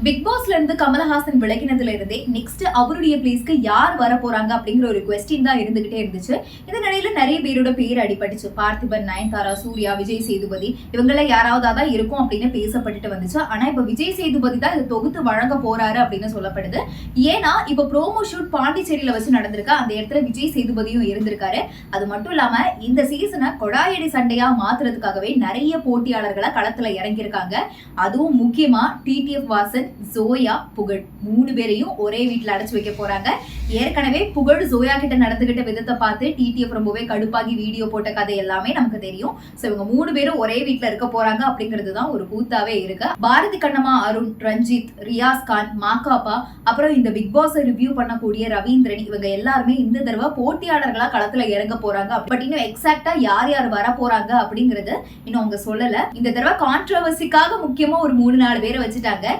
Big பாஸ்ல இருந்து கமலஹாசன் விலகினதுல இருந்தே நெக்ஸ்ட் அவருடைய பிளேஸ்க்கு யார் வர போறாங்க அப்படிங்கிற ஒரு கொஸ்டின் தான் இருந்துகிட்டே இருந்துச்சு. இந்த நிலையில நிறைய பேரோட பேர் அடிபட்டுச்சு. பார்த்திபன், நயன்தாரா, சூர்யா, விஜய் சேதுபதி இவங்கள யாராவதா தான் இருக்கும் அப்படின்னு பேசப்பட்டுட்டு வந்துச்சு. ஆனா இப்ப விஜய் சேதுபதி தான் இதை தொகுத்து வழங்க போறாரு அப்படின்னு சொல்லப்படுது. ஏன்னா இப்ப ப்ரோமோ ஷூட் பாண்டிச்சேரியில வச்சு நடந்திருக்கு. அந்த இடத்துல விஜய் சேதுபதியும் இருந்திருக்காரு. அது மட்டும் இல்லாம இந்த சீசனை கொடாயடி சண்டையா மாத்துறதுக்காகவே நிறைய போட்டியாளர்களை களத்துல இறங்கியிருக்காங்க. அதுவும் முக்கியமா டிடிஎஃப் வாசன், ஜோயா, புகழ் 3 பேரையும் ஒரே வீட்டுல அடைச்சு வைக்க போறாங்க. ஏற்கனவே புகழ் ஜோயா கிட்ட நடந்துகிட்ட விதத்தை பார்த்து டிடிஎஃப் ரொம்பவே கடுப்பாகி வீடியோ போட்ட கதை எல்லாமே நமக்கு தெரியும். சோ இவங்க 3 பேரும் ஒரே வீட்டுல இருக்க போறாங்க அப்படிங்கிறது தான் ஒரு கூத்தாவே இருக்கு. பாரதி கண்ணம்மா, அருண், ரஞ்சித், ரியாஸ் கான், மாக்காப்பா, அப்புறம் இந்த பிக் பாஸ் ரிவ்யூ பண்ணக்கூடிய ரவீந்திரன் இவங்க எல்லாருமே இந்த தடவை போட்டியாளர்களா களத்துல இறங்க போறாங்க. பட் இன்னும் எக்ஸாக்டா யார் யார் வர போறாங்க அப்படிங்கறது இன்னும் அவங்க சொல்லல. இந்த தடவை கான்ட்ரவர்சிக்காக முக்கியமா ஒரு 3-4 பேரை வச்சுட்டாங்க.